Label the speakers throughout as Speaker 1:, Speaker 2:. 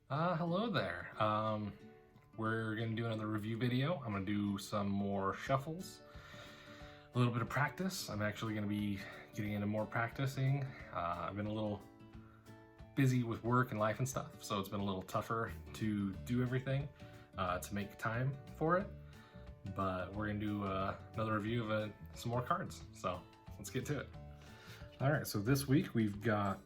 Speaker 1: Hello there. We're going to do another review video. I'm going to do some more shuffles, a little bit of practice. I'm actually going to be getting into more practicing. I've been a little busy with work and life and stuff, so it's been a little tougher to do everything, to make time for it. But we're going to do another review of some more cards, so let's get to it. Alright, so this week we've got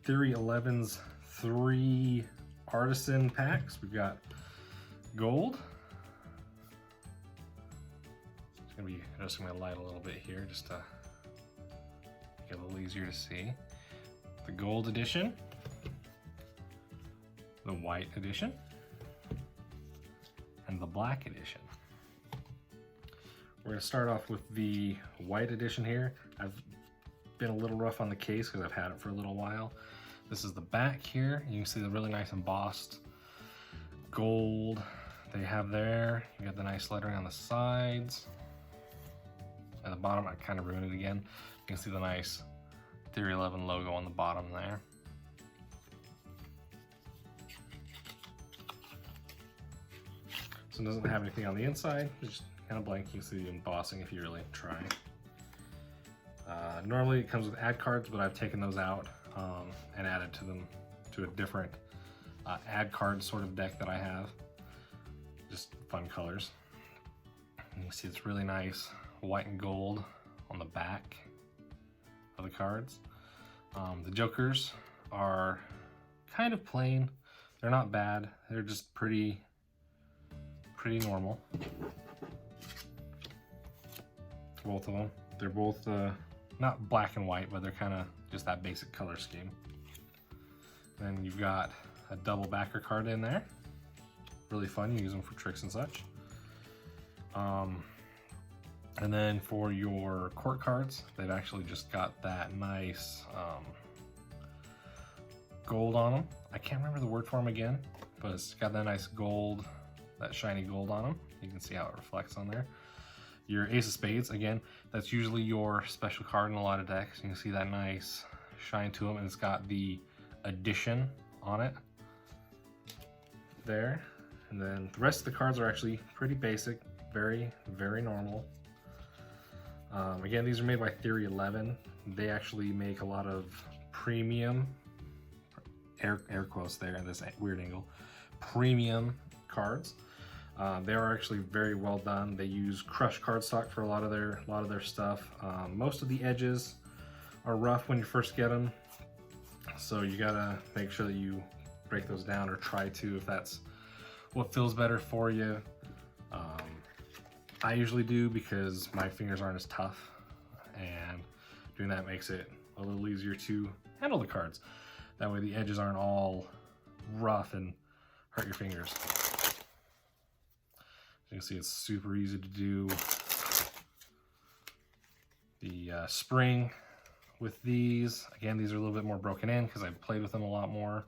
Speaker 1: Theory 11's 3 Artisan packs. We've got gold. It's gonna be adjusting my light a little bit here just to make it a little easier to see. The gold edition, the white edition, and the black edition. We're gonna start off with the white edition here. I've been a little rough on the case because I've had it for a little while. This is the back here. You can see the really nice embossed gold they have there. You got the nice lettering on the sides. At the bottom, I kind of ruined it again. You can see the nice Theory 11 logo on the bottom there. So it doesn't have anything on the inside, it's just kind of blank. You can see the embossing if you really try. Normally it comes with ad cards, but I've taken those out and added to them to a different ad card sort of deck that I have. Just fun colors. And you see it's really nice white and gold on the back of the cards. The jokers are kind of plain. They're not bad. They're just pretty normal. Both of them. They're both not black and white, but they're kind of just that basic color scheme. Then you've got a double backer card in there. Really fun, you use them for tricks and such. And then for your court cards, they've actually just got that nice gold on them. I can't remember the word for them again, but it's got that nice gold, that shiny gold on them. You can see how it reflects on there. Your Ace of Spades, again, that's usually your special card in a lot of decks. You can see that nice shine to them, and it's got the addition on it there. And then the rest of the cards are actually pretty basic, very normal. Again, these are made by Theory 11. They actually make a lot of premium, air quotes there in this weird angle, premium cards. They are actually very well done. They use crushed cardstock for a lot of their stuff. Most of the edges are rough when you first get them, so you gotta make sure that you break those down, or try to, if that's what feels better for you. I usually do because my fingers aren't as tough, and doing that makes it a little easier to handle the cards. That way the edges aren't all rough and hurt your fingers. You can see it's super easy to do. The spring with these, again, these are a little bit more broken in because I've played with them a lot more.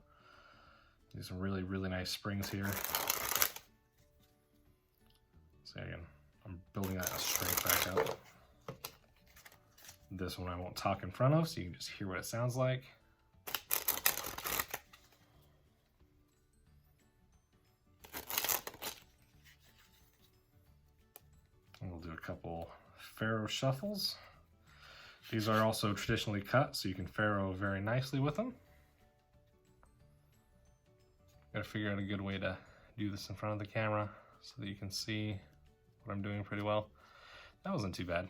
Speaker 1: These are some really nice springs here. So again, I'm building that strength back up. This one I won't talk in front of, so you can just hear what it sounds like. And we'll do a couple Pharaoh shuffles. These are also traditionally cut, so you can Pharaoh very nicely with them. Gotta figure out a good way to do this in front of the camera so that you can see what I'm doing pretty well. That wasn't too bad.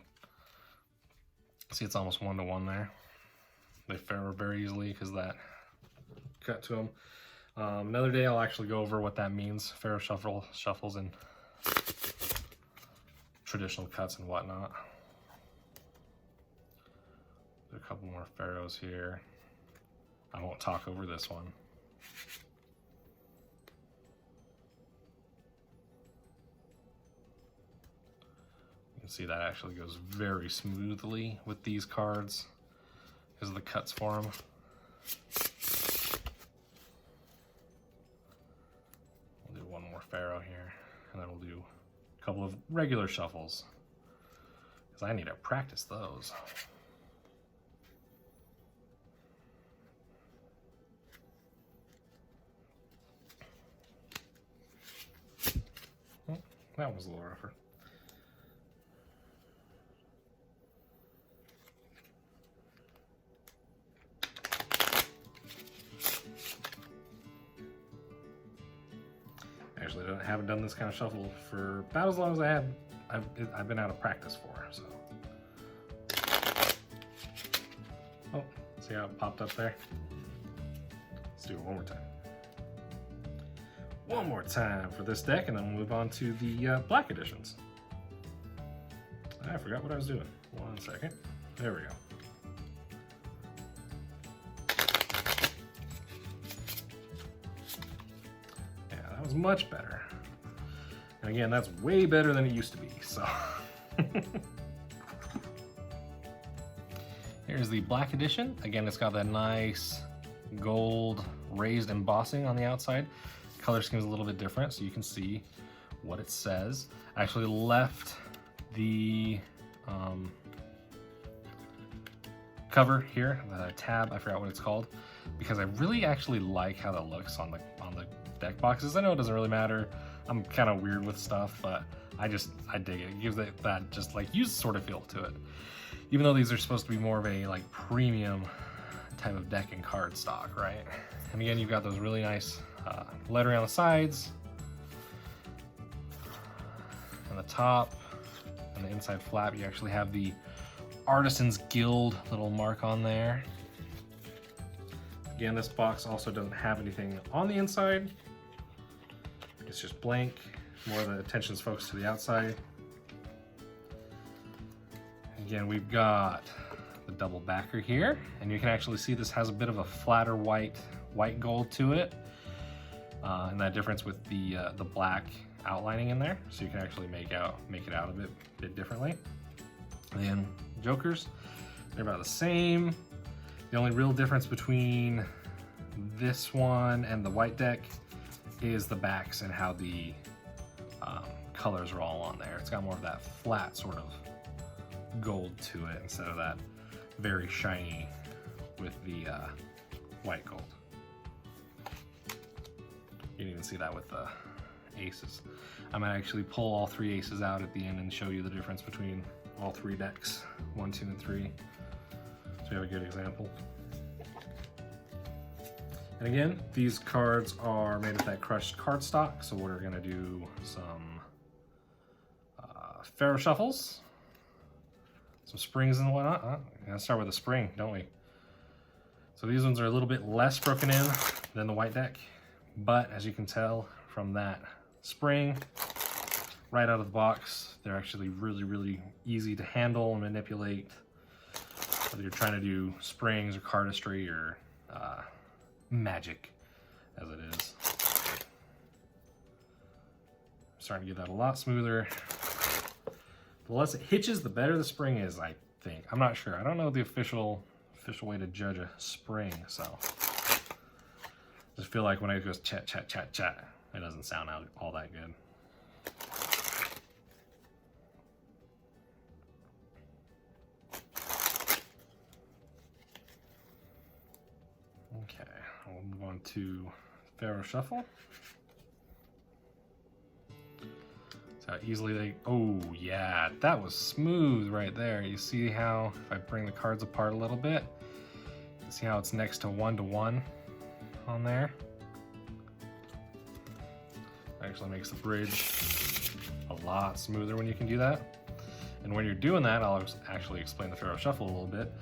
Speaker 1: See, it's almost 1-to-1 there. They Pharaoh very easily because that cut to them. Another day I'll actually go over what that means, Pharaoh shuffles and traditional cuts and whatnot. Do a couple more Pharaohs here. I won't talk over this one. You can see that actually goes very smoothly with these cards because of the cuts for them. We'll do one more Pharaoh here, and then we'll do a couple of regular shuffles because I need to practice those. that was a little rougher. Actually, I haven't done this kind of shuffle for about as long as I've been out of practice for, so. Oh, see how it popped up there? Let's do it one more time. One more time for this deck, and then we'll move on to the black editions. I forgot what I was doing. 1 second. There we go. Yeah, that was much better. And again, that's way better than it used to be, so. Here's the black edition. Again, it's got that nice gold raised embossing on the outside. Color scheme is a little bit different, so you can see what it says. I actually left the cover here, the tab, I forgot what it's called, because I really actually like how that looks on the deck boxes. I know it doesn't really matter. I'm kind of weird with stuff, but I dig it. It gives it that just like used sort of feel to it. Even though these are supposed to be more of a like premium type of deck and card stock, right? And again, you've got those really nice lettering on the sides and the top, and the inside flap. You actually have the Artisans Guild little mark on there. Again, this box also doesn't have anything on the inside. It's just blank. More of the attention's focused to the outside. Again, we've got the double backer here, and you can actually see this has a bit of a flatter white gold to it, and that difference with the black outlining in there, so you can actually make it out a bit differently. And then jokers, they're about the same. The only real difference between this one and the white deck is the backs and how the colors are all on there. It's got more of that flat sort of gold to it instead of that very shiny with the white gold. You can even see that with the aces. I might actually pull all 3 aces out at the end and show you the difference between all 3 decks, 1, 2, and 3. So we have a good example. And again, these cards are made of that crushed cardstock, so we're gonna do some Pharaoh shuffles, some springs and whatnot. Gotta start with a spring, don't we? So these ones are a little bit less broken in than the white deck, but as you can tell from that spring right out of the box, they're actually really, really easy to handle and manipulate, whether you're trying to do springs or cardistry or magic, as it is. I'm starting to get that a lot smoother. The less it hitches, the better the spring is, I think. I'm not sure. I don't know the official way to judge a spring, so just feel like when it goes chat, chat, chat, chat, it doesn't sound all that good. Okay, we'll move on to Pharaoh Shuffle. So how easily they, oh yeah, that was smooth right there. You see how, if I bring the cards apart a little bit, you see how it's next to 1 on there? Actually makes the bridge a lot smoother when you can do that. And when you're doing that, I'll actually explain the Pharaoh Shuffle a little bit.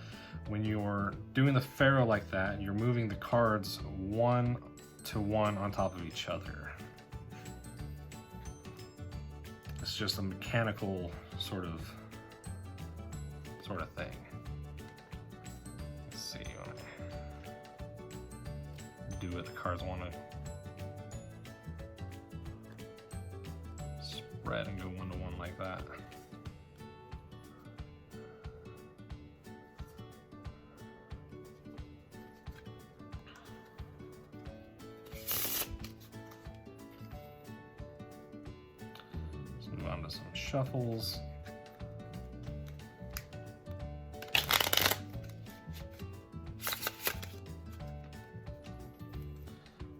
Speaker 1: When you're doing the Pharaoh like that, you're moving the cards 1 to 1 on top of each other. It's just a mechanical sort of thing. Let's see, when I do it, the cards want to spread and go 1 to 1 like that. Move on to some shuffles.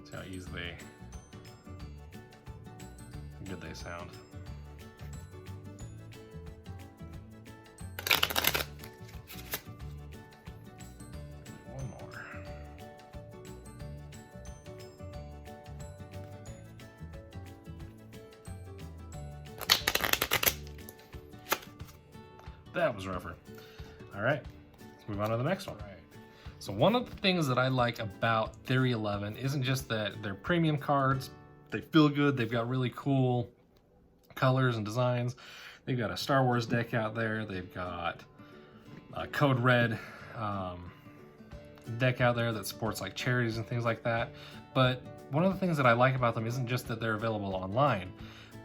Speaker 1: See how good they sound. That was rougher. All right, let's move on to the next one. All right. So one of the things that I like about Theory 11 isn't just that they're premium cards. They feel good. They've got really cool colors and designs. They've got a Star Wars deck out there. They've got a Code Red deck out there that supports like charities and things like that. But one of the things that I like about them isn't just that they're available online,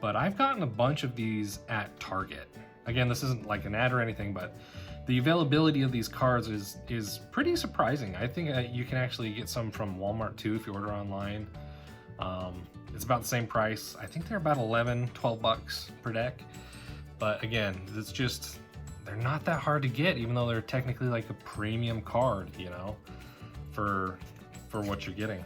Speaker 1: but I've gotten a bunch of these at Target. Again, this isn't like an ad or anything, but the availability of these cards is pretty surprising. I think you can actually get some from Walmart too if you order online. It's about the same price. I think they're about 11, 12 bucks per deck. But again, it's just, they're not that hard to get, even though they're technically like a premium card, you know, for what you're getting.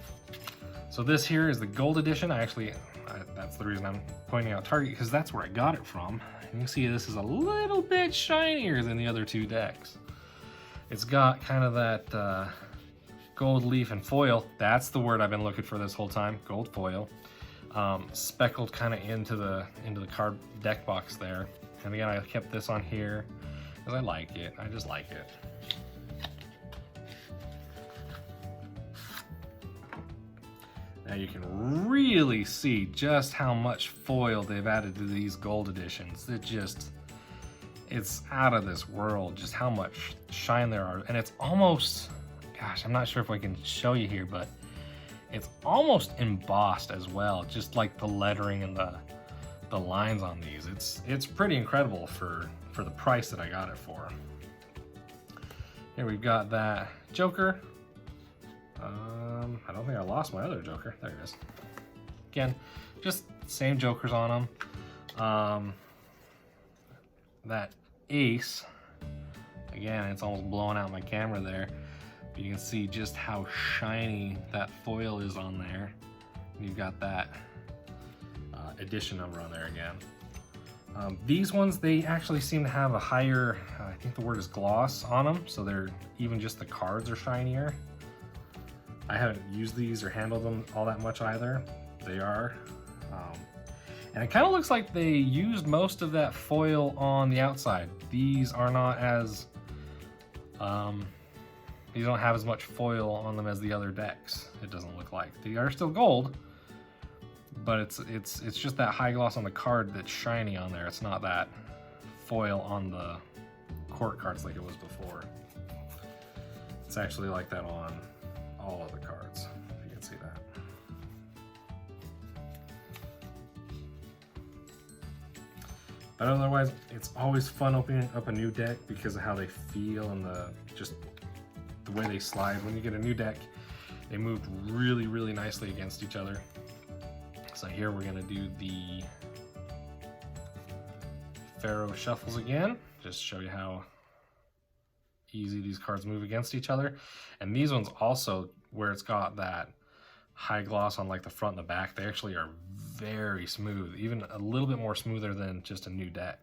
Speaker 1: So this here is the gold edition. That's the reason I'm pointing out Target, because that's where I got it from. You can see this is a little bit shinier than the other two decks. It's got kind of that gold leaf and foil. That's the word I've been looking for this whole time, gold foil. Speckled kind of into the card deck box there. And again, I kept this on here because I like it. I just like it. Now you can really see just how much foil they've added to these gold editions. It's out of this world, just how much shine there are. And it's almost, gosh, I'm not sure if I can show you here, but it's almost embossed as well, just like the lettering and the lines on these. It's pretty incredible for the price that I got it for. Here we've got that Joker. I don't think I lost my other Joker. There it is. Again, just same Jokers on them. That Ace, again, it's almost blowing out my camera there. But you can see just how shiny that foil is on there. And you've got that edition number on there again. These ones, they actually seem to have a higher, I think the word is gloss on them. So they're, even just the cards are shinier. I haven't used these or handled them all that much either. They are. And it kind of looks like they used most of that foil on the outside. These are not as, these don't have as much foil on them as the other decks. It doesn't look like. They are still gold, but it's just that high gloss on the card that's shiny on there. It's not that foil on the court cards like it was before. It's actually like that on all of the cards, if you can see that. But otherwise, it's always fun opening up a new deck because of how they feel and just the way they slide. When you get a new deck, they move really, really nicely against each other. So here we're gonna do the Pharaoh shuffles again, just to show you how easy these cards move against each other. And these ones also, where it's got that high gloss on like the front and the back, they actually are very smooth, even a little bit more smoother than just a new deck.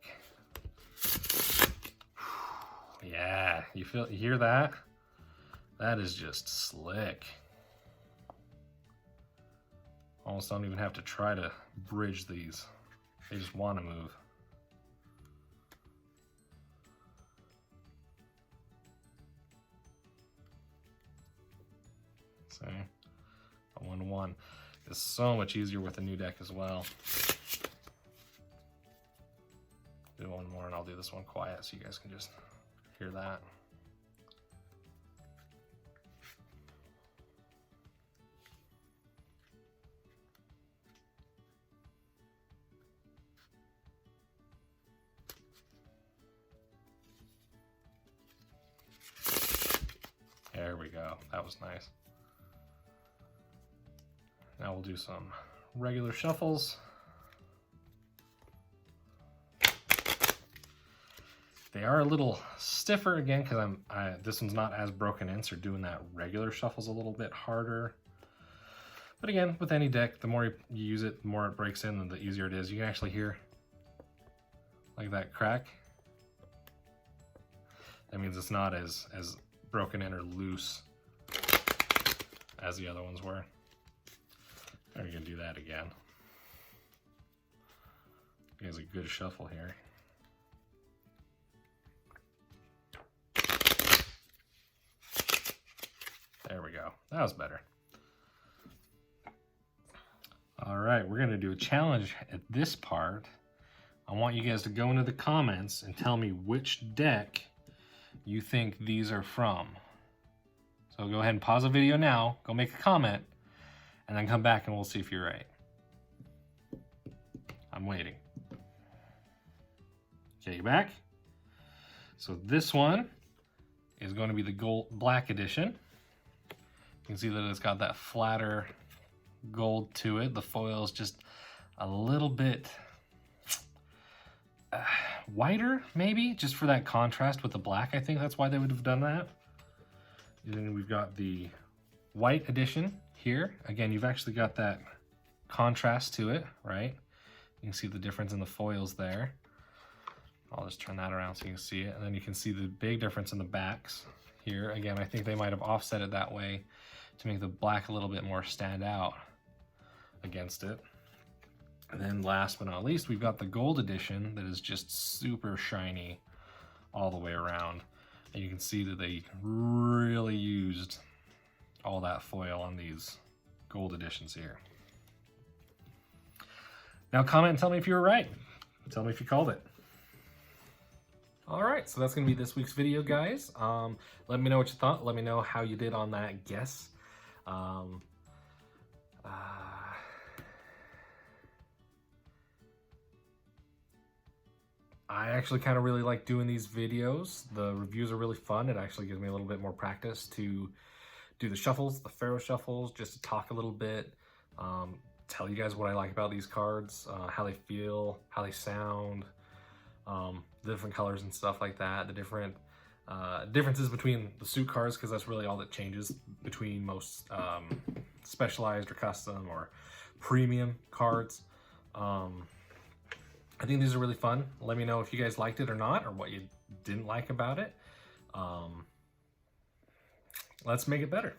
Speaker 1: Yeah, you hear that? That is just slick. Almost don't even have to try to bridge these. They just want to move. See, a 1-1 is so much easier with a new deck as well. Do one more and I'll do this one quiet so you guys can just hear that. There we go. That was nice. Now we'll do some regular shuffles. They are a little stiffer again because this one's not as broken in, so doing that regular shuffle's a little bit harder. But again, with any deck, the more you use it, the more it breaks in and the easier it is. You can actually hear like that crack. That means it's not as broken in or loose as the other ones were. We're gonna do that again. Here's a good shuffle here. go. That was better. All right, we're gonna do a challenge at this part. I want you guys to go into the comments and tell me which deck you think these are from. So go ahead and pause the video now, go make a comment, and then come back and we'll see if you're right. I'm waiting. Okay, you back? So this one is going to be the black edition. You can see that it's got that flatter gold to it. The foil is just a little bit whiter, maybe, just for that contrast with the black. I think that's why they would have done that. And then we've got the white edition here. Again, you've actually got that contrast to it, right? You can see the difference in the foils there. I'll just turn that around so you can see it. And then you can see the big difference in the backs here. Again, I think they might have offset it that way to make the black a little bit more stand out against it. And then last but not least, we've got the gold edition that is just super shiny all the way around. And you can see that they really used all that foil on these gold editions here. Now comment and tell me if you were right. Tell me if you called it. All right, so that's gonna be this week's video, guys. Let me know what you thought. Let me know how you did on that guess. I actually kind of really like doing these videos. The reviews are really fun. It actually gives me a little bit more practice to do the shuffles, the Pharaoh shuffles, just to talk a little bit, tell you guys what I like about these cards, how they feel, how they sound, the different colors and stuff like that, the different differences between the suit cards, because that's really all that changes between most specialized or custom or premium cards. I think these are really fun. Let me know if you guys liked it or not, or what you didn't like about it. Let's make it better.